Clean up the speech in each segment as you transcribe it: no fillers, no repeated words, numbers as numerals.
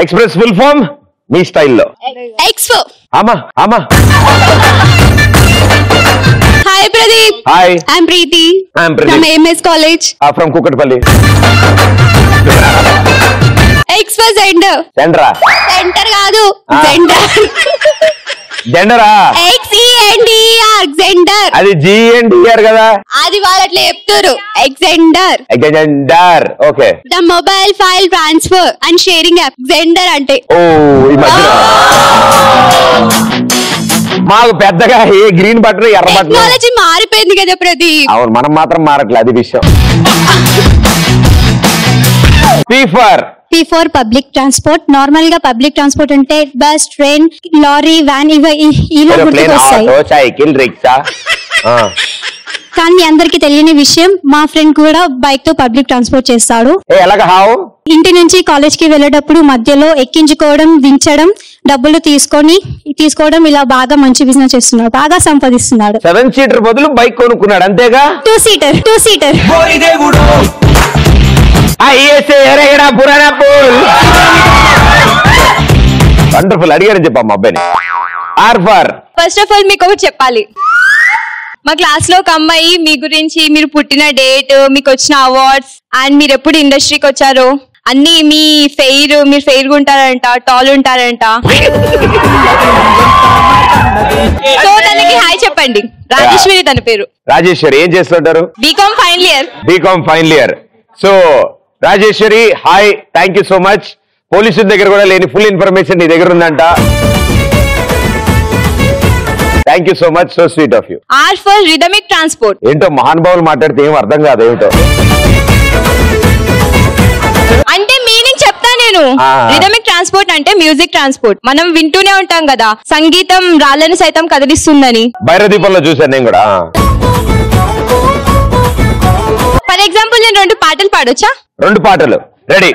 Express full form మీ స్టైల్లో. Expo. Aama. Hi Pradeep. Hi. I'm Preeti. I'm Pradeep. From AMS College. From Kukatpalli. X for Zender. Zendra. Center కాదు. Zender. జెండరా? XENDER. Zender. అది GNDR కదా? అది వాళ్ళు అట్లా చెప్తారు. Xender. Xender. Okay. The mobile file transfer and sharing app. Zender అంటే. ఓ ఈ మధ్య మాకు పెద్దగా ఏ గ్రీన్ బటన్ ఎర్ర బటన్ టెక్నాలజీ మారిపోయింది కదా ప్రదీప్. అవును, మనం మాత్రం మారట్లేదు, అది విషయం. P for public transport. Normal గా పబ్లిక్ ట్రాన్స్పోర్ట్ అంటే బస్, ట్రైన్, లారీ, వ్యాన్ ఇలా గుర్తుకొస్తాయి. Cycle, rickshaw. కానీ మీ అందరికి తెలియని విషయం, మా ఫ్రెండ్ కూడా బైక్ తో పబ్లిక్ ట్రాన్స్పోర్ట్ చేస్తాడు. ఇంటి నుంచి కాలేజ్ కి వెళ్ళేటప్పుడు మధ్యలో ఎక్కించుకోవడం, దించడం, డబ్బులు తీసుకోవడం ఇలా బాగా మంచి బిజినెస్ చేస్తున్నాడు, బాగా సంపాదిస్తున్నాడు. 7 సీటర్ బదులు బైక్ కొనుక్కున్నాడు అంతేగా. 2 సీటర్. వండర్ఫుల్. అడిగారని చెప్పమ్మా అబ్బాయిని. ఫస్ట్ ఆఫ్ ఆల్ మీకు ఒకటి చెప్పాలి. మా క్లాస్ లో ఒక అమ్మాయి మీ గురించి, మీరు పుట్టిన డేట్, మీకు వచ్చిన అవార్డ్స్ అండ్ మీరు ఎప్పుడు ఇండస్ట్రీకి వచ్చారో అన్ని, మీరు ఫెయిర్ గా ఉంటారంట, టాల్ ఉంటారంట. సో తనకి హాయ్ చెప్పండి. రాజేశ్వరి తన పేరు. రాజేశ్వరి ఏం చేస్తుంటారు? BCom final year. So Rajeshwari hi, thank you so much. పోలీసుల దగ్గర కూడా లేని ఫుల్ ఇన్ఫర్మేషన్ నీ దగ్గర ఉందంట. Thank you so much, so sweet of you. R for rhythmic transport. ఏంటో మహానుభావులు మాట్లాడితే ఏం అర్థం కాదు ఏమిటో. అంటే మీనింగ్ చెప్తా నేను. రిథమిక్ ట్రాన్స్పోర్ట్ అంటే మ్యూజిక్ ట్రాన్స్పోర్ట్. మనం వింటూనే ఉంటాం కదా, సంగీతం రాళ్ళని సైతం కదిలిస్తుందని. భైరదీపంలో చూసాను నేను కూడా. ఫర్ ఎగ్జాంపుల్ నేను 2 పాటలు పాడొచ్చా? 2 పాటలు రెడీ.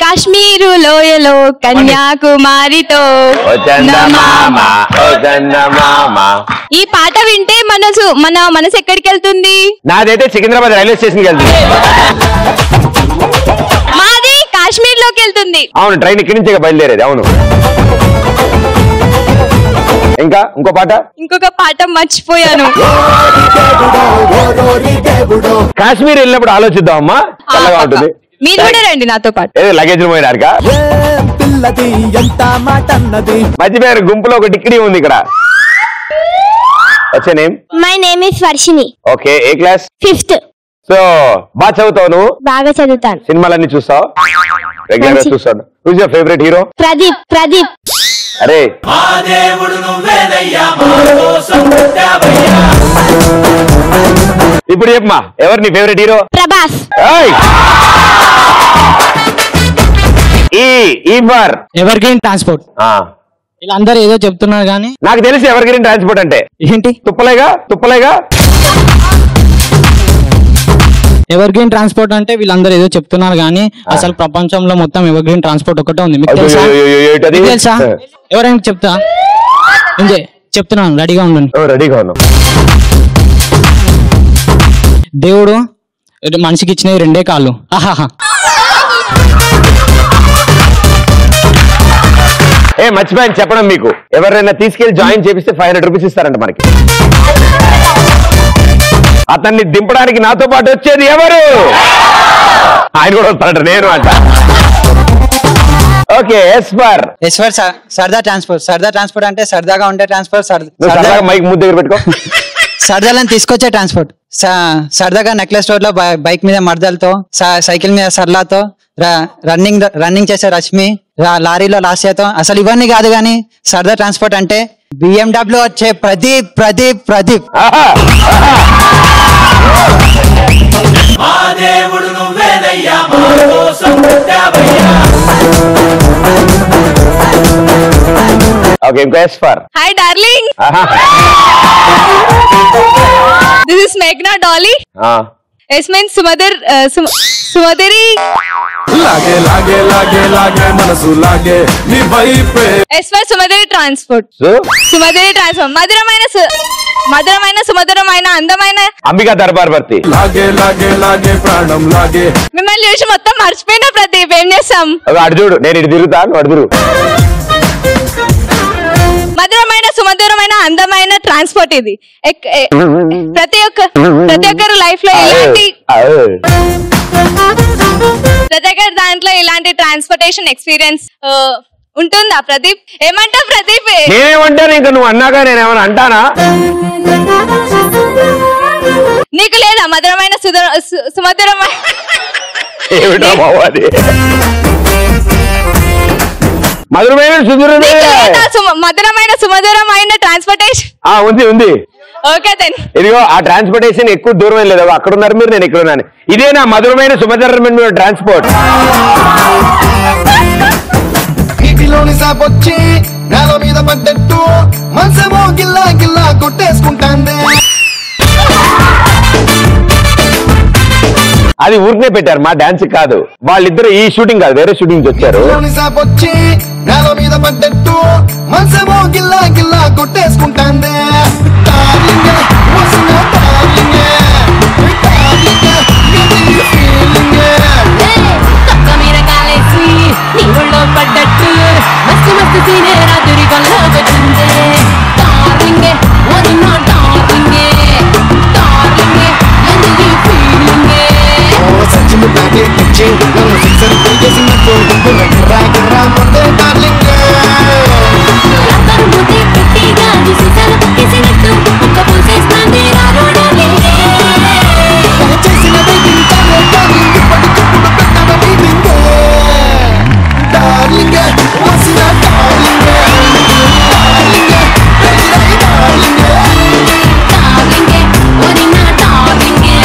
కాశ్మీరు లోయలో కన్యాకుమారితో ఈ పాట వింటే మన మనసు ఎక్కడికి వెళ్తుంది? నాదైతే సికింద్రాబాద్ రైల్వే స్టేషన్ వెళ్తుంది. మాది కాశ్మీర్ లోకి వెళ్తుంది. అవును, ట్రైన్ ఇక్కడి నుంచి బయలుదేరేది. అవును. ఇంకొక పాట మర్చిపోయాను. కాశ్మీర్ వెళ్ళినప్పుడు ఆలోచిద్దాం అమ్మా, చల్లగా ఉంటుంది. మీరు కూడా రండి నాతో పాటు. లగేజ్ పోయినారుగా మర్చిపోయారు. గుంపులో ఒక టిక్కడి ఉంది ఇక్కడ. వచ్చే name? My name is Varshini. Okay, A class? 5th. So బాగా చదువుతావు నువ్వు? బాగా చదువుతాను. సినిమాలన్నీ చూస్తావు? రెగ్యులర్ గా చూస్తాను. Who's your favourite hero? Pradeep. అరే ఇప్పుడు చెప్పమా, ఎవరు నీ favourite hero? Prabhas. Ever green transport. వీళ్ళందరూ ఏదో చెప్తున్నారు కానీ నాకు తెలిసి ఎవర్ గ్రీన్ ట్రాన్స్పోర్ట్ అంటే ఏంటి? తుప్పలేగా. ఎవర్ గ్రీన్ ట్రాన్స్పోర్ట్ అంటే వీళ్ళందరూ ఏదో చెప్తున్నారు కానీ అసలు ప్రపంచంలో మొత్తం ఎవర్ గ్రీన్ ట్రాన్స్పోర్ట్ ఒకటే ఉంది. మీకు తెలుసా? ఎవరైనా చెప్తా? చెప్తున్నాను, రెడీగా ఉన్నాను. దేవుడు మనిషికి ఇచ్చినవి 2 కాళ్ళు. ఆహాహా. మర్చిపోయాను చెప్పడం మీకు. ఎవరైనా తీసుకెళ్లి జాయిన్ చేపిస్తే 500 రూపీస్ ఇస్తారంట మనకి. అతన్ని దింపడానికి నాతో పాటు వచ్చేది ఎవరు? ఆయన కూడా వస్తారంట, నేను అంట. ఓకే, ఎస్ ఫర్ సరదా ట్రాన్స్పోర్ట్ అంటే సరదాగా ఉండే ట్రాన్స్పోర్ట్. మైక్ ముందు దగ్గర పెట్టుకో. సరదాలను తీసుకొచ్చే ట్రాన్స్పోర్ట్. సరదాగా నెక్లెస్ రోడ్ లో బైక్ మీద మర్దలతో, సైకిల్ మీద సర్లాతో, రన్నింగ్ చేసే రష్మి, లారీలో లాస్యతో. అసలు ఇవన్నీ కాదు కానీ సరదా ట్రాన్స్పోర్ట్ అంటే BMW వచ్చే ప్రదీప్. ఓకే, ఇంకో S for. Hi darling. This is మేఘ్నా డాలీ. ఎస్ మీన్స్ సుమదరి. మనసు లాగే నీ వైపే. ఎస్ ఫర్ సుమదరి ట్రాన్స్పోర్ట్. మధురమైన మధురమైన సుమధురమైన అందమైన అంబికా దర్బార్ భర్తీ. లాగే లాగే లాగే ప్రాణం లాగే. మిమ్మల్ని చూసి మొత్తం మర్చిపోయినా ప్రదీప్, ఏం చేస్తాం? అటు చూడు, నేను ఇటు తిరుగుతాను, అటు తిరుగు. మధురమైన సుమధురమైన అందమైన ట్రాన్స్పోర్ట్ ఇది. ప్రతి ఒక్కరు లైఫ్ లో ఇలాంటి ప్రతి ఒక్కరి దాంట్లో ఇలాంటి ట్రాన్స్పోర్టేషన్ ఎక్స్పీరియన్స్ ఉంటుందా ప్రదీప్? ఏమంటావు ప్రదీప్? నేనేమంటాను, ఇంకా నువ్వు అన్నాక నేనేమన్నా అంటానా? నీకు లేదా మధురమైన సుమధురమైన ఏమిటా బాబు అది? మధురమైన మధురమైన సుమధురమైన ట్రాన్స్పోర్టేషన్ ఉంది ఉంది. Okay then. ఇదిగో ఆ ట్రాన్స్పోర్టేషన్ ఎక్కువ దూరం ఏం లేదు, అక్కడ ఉన్నారు మీరు, నేను ఇక్కడ ఉన్నాను. ఇదేనా మధురమైన సుమధురమైన ట్రాన్స్పోర్ట్? నీటిలోని సాపొచ్చి నేల మీద పడ్డట్టు మనసేమో గిల్లా గిల్లా కొట్టేసుకుంటాందే. అది ఊరికే పెట్టారు, మా డాన్స్ కాదు. వాళ్ళిద్దరు ఈ షూటింగ్ కాదు, వేరే షూటింగ్ వచ్చారు. సాపొచ్చి నేల మీద పడ్డట్టు మనసేమో గిల్లా గిల్లా కొట్టేసుకుంటాందే. పడ్డట్టు మస్తు మస్తు సీనే రాత్రి కల్లో వచ్చిందే. డార్లింగే ఓరి నా డార్లింగే, డార్లింగే ఎందుకు ఫీలింగే. సచిన్ బ్యాటే పిచ్చి నన్ను సిక్సర్ చేసినట్టు గిర్రా గిర్రా ముందే డార్లింగే. రబ్బరు ముద్దే గట్టిగా సీసాలు పట్టేసినట్టు ఒక్క పూసేస్తాంది రారు డార్లింగే. చేసినది తింటానే డార్లింగ్, ఇప్పటికిప్పుడు పెట్టాలని తింగే. డార్లింగే వసిన డార్లింగే, డార్లింగే పెళ్ళై డార్లింగే. డార్లింగే ఓరి నా డార్లింగే,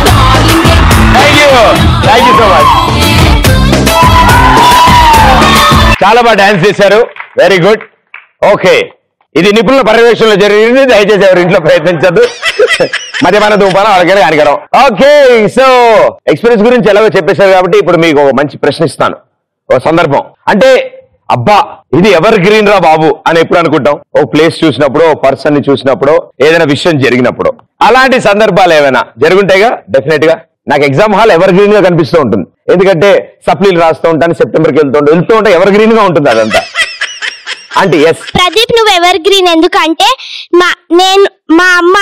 డార్లింగే థ్యాంక్ యూ సో మచ్. చాలా బాగా డాన్స్ చేశారు, వెరీ గుడ్. ఓకే, ఇది నిపుణుల పర్యవేక్షణలో జరిగింది, దయచేసి ఎవరి ఇంట్లో ప్రయత్నించద్దు. మధ్యమాన ధూపాన వాళ్ళకి హానికరం. ఓకే, సో ఎక్స్పీరియన్స్ గురించి ఎలాగో చెప్పేశారు కాబట్టి ఇప్పుడు మీకు ఒక మంచి ప్రశ్న ఇస్తాను. ఒక సందర్భం అంటే అబ్బా ఇది ఎవర్ గ్రీన్ రా బాబు అని ఎప్పుడు అనుకుంటాం? ఒక ప్లేస్ చూసినప్పుడు, ఒక పర్సన్ ని చూసినప్పుడు, ఏదైనా విషయం జరిగినప్పుడు. అలాంటి సందర్భాలు ఏమైనా జరుగుంటాయిగా? డెఫినెట్ గా నాకు ఎగ్జామ్ హాల్ ఎవర్ గ్రీన్ గా కనిపిస్తూ ఉంటుంది. ఎందుకంటే సప్లీలు రాస్తూ ఉంటాను, సెప్టెంబర్కి వెళ్తూ ఉంటే ఎవర్ గ్రీన్ గా ఉంటుంది అదంతా. అంటే ఎస్ ప్రదీప్, నువ్వు ఎవర్ గ్రీన్ ఎందుకంటే మా అమ్మ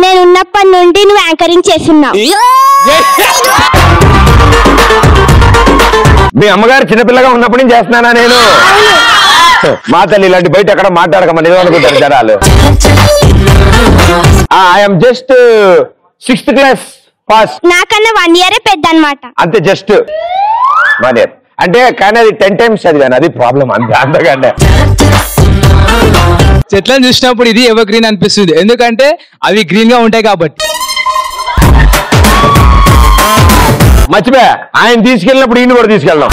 నేనున్నప్పటి నుండి నువ్వు యాంకరింగ్ చేస్తున్నావు. మీ అమ్మగారు చిన్నపిల్లగా ఉన్నప్పటి నుంచి చేస్తున్నానా నేను? మా తల్లి ఇలాంటి బయట ఎక్కడ మాట్లాడకమని ఏదో అనుకుంటారు జనాలు. I'm just 6th class pass. నాకన్నా 1 year పెద్ద అన్నమాట. అంతే, జస్ట్ 1 year అంటే. కానీ అది 10 times చదివాను, అది ప్రాబ్లం. అంతే, అంతకంటే. చెట్లను చూసినప్పుడు ఇది ఎవర్ గ్రీన్ అనిపిస్తుంది, ఎందుకంటే అవి గ్రీన్ గా ఉంటాయి కాబట్టి. మర్చిపోయా, ఆయన తీసుకెళ్ళినప్పుడు ఈయన కూడా తీసుకెళ్దాం.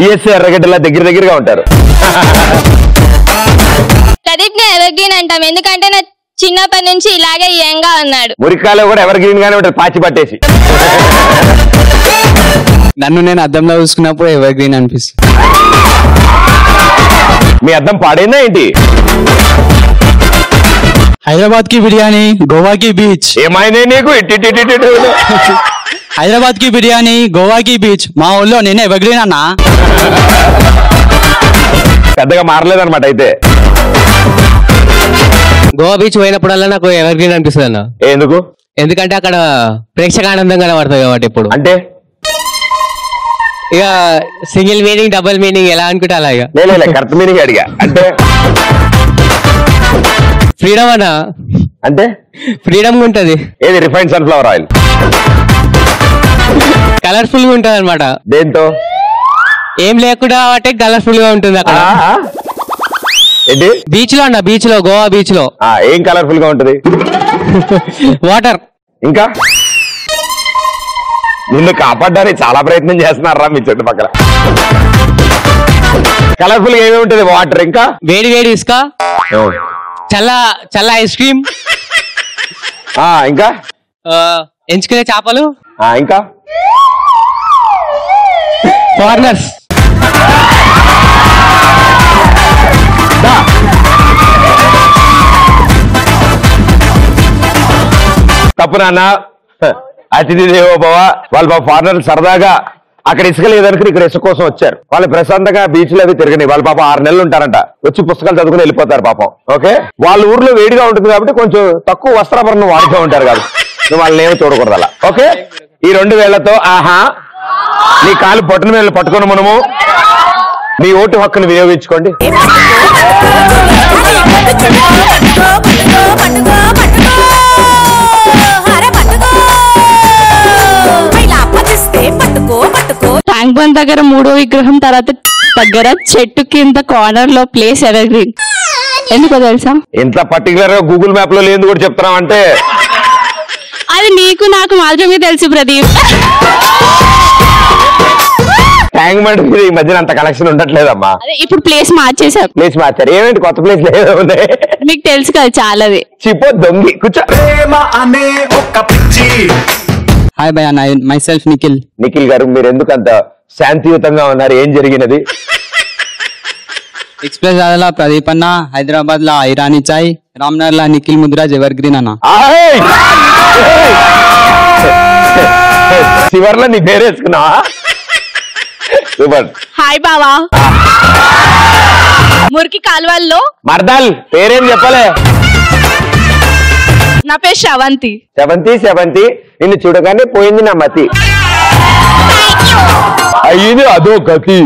ఈఎస్ఐ ఎర్రగడ్డలా దగ్గరగా ఉంటారు. ప్రదీప్ ని ఎవర్ గ్రీన్ అంటాం ఎందుకంటే నా చిన్నప్పటి నుంచి ఇలాగే యంగా ఉన్నాడు. మురికాలో కూడా ఎవర్ గ్రీన్ గానే ఉంటారు, పాచి పట్టేసి. నన్ను నేను అద్దంలో చూసుకున్నప్పుడు ఎవర్ గ్రీన్ అనిపిస్తుంది. మీ అద్దం పాడైందా ఏంటి? హైదరాబాద్ కి బిర్యానీ, గోవా కి బీచ్. ఏమైనా నీకు? హైదరాబాద్ కి బిర్యానీ, గోవా కి బీచ్. మా ఊళ్ళో నేనే ఎవర్ గ్రీన్ అన్నా. పెద్దగా మారలేదన్నమాట అయితే. గోవా బీచ్ పోయినప్పుడల్లా నాకు ఎవర్ గ్రీన్ అనిపిస్తుంది అన్న. ఎందుకు? ఎందుకంటే అక్కడ ప్రేక్షక ఆనందం కనబడుతుంది కాబట్టి. ఇప్పుడు అంటే ఇక సింగిల్ మీనింగ్, డబుల్ మీనింగ్ ఎలా అనుకుంటే అలా. ఇక కరెక్ట్ మీనింగ్ అడిగా. అంటే ఫ్రీడమ్ అన్న, అంటే ఫ్రీడమ్ ఉంటది. ఏది? రిఫైన్డ్ సన్ఫ్లవర్ ఆయిల్ కలర్ఫుల్ గా ఉంటది అనమాట. దేంతో? ఏం లేకుండా కాబట్టి కలర్ఫుల్ గా ఉంటుంది అక్కడ. ఏంటి? బీచ్ లో అన్న, బీచ్ లో, గోవా బీచ్ లో. ఏం కలర్ఫుల్ గా ఉంటది? వాటర్. ఇంకా నిన్ను కాపాడడానికి చాలా ప్రయత్నం చేస్తున్నారా మీ చుట్టుపక్కల. కలర్ఫుల్ గా ఏమి ఉంటుంది? వాటర్. ఇంకా వేడి వేడి ఇసుక, చల్ల చల్ల ఐస్ క్రీమ్, ఇంకా ఎంచుకునే చేపలు, ఇంకా ఫారినర్స్. తప్పు నాన్న, అతిథి దేవోభవ. వాళ్ళ ఫారినర్లు సరదాగా అక్కడ ఇసుక లేదనుకుని ఇక్కడ ఇసుక కోసం వచ్చారు. వాళ్ళు ప్రశాంతంగా బీచ్లు అవి తిరగని. వాళ్ళ పాపం 6 నెలలు ఉంటారంట. వచ్చి పుస్తకాలు చదువుకుని వెళ్ళిపోతారు పాపం. ఓకే, వాళ్ళ ఊర్లో వేడిగా ఉంటుంది కాబట్టి కొంచెం తక్కువ వస్త్రాభరణం వాడుతూ ఉంటారు కాబట్టి నువ్వు వాళ్ళని ఏమో చూడకూడదు అలా. ఓకే, ఈ 2 వేళ్లతో ఆహా నీ కాలు పట్టున వేళ్ళు పట్టుకుని మనము మీ ఓటు హక్కును వినియోగించుకోండి. ట్యాంక్ బండ్ దగ్గర 3వ విగ్రహం తర్వాత దగ్గర చెట్టు కింద కార్నర్ లో ప్లేస్ ఎవర్ గ్రీన్. ఎందుకో తెలుసా? ఇంత పర్టికులర్ గా గూగుల్ మ్యాప్ లో లేదు కూడా చెప్తున్నాం అంటే అది నీకు నాకు మాత్రమే తెలుసు ప్రదీప్. ట్యాంక్ బండ్ మీద ఈ మధ్యన అంత కలెక్షన్ ఉండట్లేదమ్మా. ఇప్పుడు ప్లేస్ మార్చేసారు. ప్లేస్ మార్చారు. ఏమేంటి కొత్త ప్లేస్ లేదు? మీకు తెలుసు కదా చాలాది. చిపో దొంగి కూర్చో. హాయ్ భయ్యా, మై సెల్ఫ్ నిఖిల్. నిఖిల్ గారు, మీరు ఎందుకు అంత శాంతియుతంగా ఉన్నారు? ఏం జరిగినది? ఎక్స్ప్రెస్ అలా ప్రదీప్ అన్న, హైదరాబాద్ లా ఐరానీ చాయ్, రామ్నగర్ లా నిఖిల్ ముద్రాజ్ ఎవర్ గ్రీన్ అన్న. చివర్లో నీ పేరేసుకున్నావా? సూపర్. హాయ్ బావా. మురికి కాలువల్లో మర్దాల్ పేరేం చెప్పలే. నా పేరు శ్రవంతి. సెవంతి నిన్ను చూడగానే పోయింది నా మతి. అయ్యింది అదో గతి.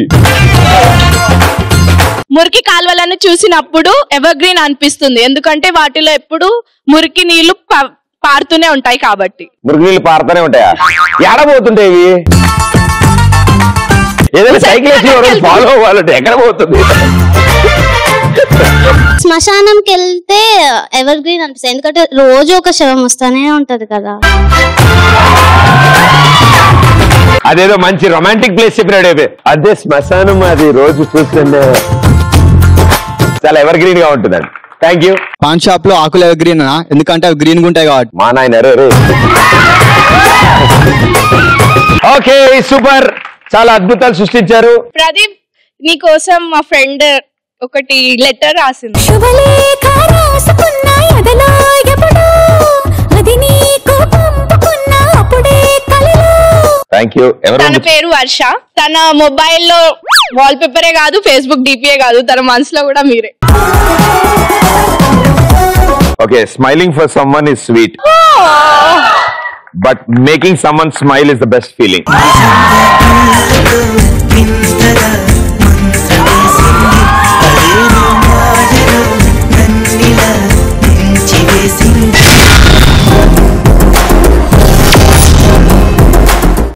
మురికి కాలువలను చూసినప్పుడు ఎవర్ గ్రీన్ అనిపిస్తుంది, ఎందుకంటే వాటిలో ఎప్పుడు మురికి నీళ్లు పారుతూనే ఉంటాయి కాబట్టి. మురికి నీళ్లు పారుతూనే ఉంటాయా? ఎడబోతుంటాయి? ఏదైనా సైకిల్ వేసి ఫాలో అవ్వాలంటే ఎక్కడ పోతుంది? శ్మశానంకి వెళ్తే ఎవర్ గ్రీన్ అనిపిస్తుంది, ఎందుకంటే రోజు ఒక శవం వస్తానే ఉంటది కదా. అదేదో మంచి రొమాంటిక్ ప్లేస్ చెప్పినాడు. అదే శ్మశానం, అది రోజు చూస్తుంటే చాలా ఎవర్ గ్రీన్ గా ఉంటుందండి. Thank you. పాన్ షాప్ లో ఆకులు ఎవర్ గ్రీన్ అన్నా, ఎందుకంటే అవి గ్రీన్ గా ఉంటాయి కాబట్టి. మా నాయన. Okay, super. చాలా అద్భుతాలు సృష్టించారు. ప్రదీప్, నీ కోసం మా ఫ్రెండ్ ఒకటి లెటర్ రాసింది. Thank you. తన పేరు వర్ష. తన మొబైల్లో వాల్ పేపరే కాదు, ఫేస్బుక్ డిపిఏ కాదు, తన మనసులో కూడా మీరే. Okay, smiling for someone is sweet, but making someone smile is the best feeling.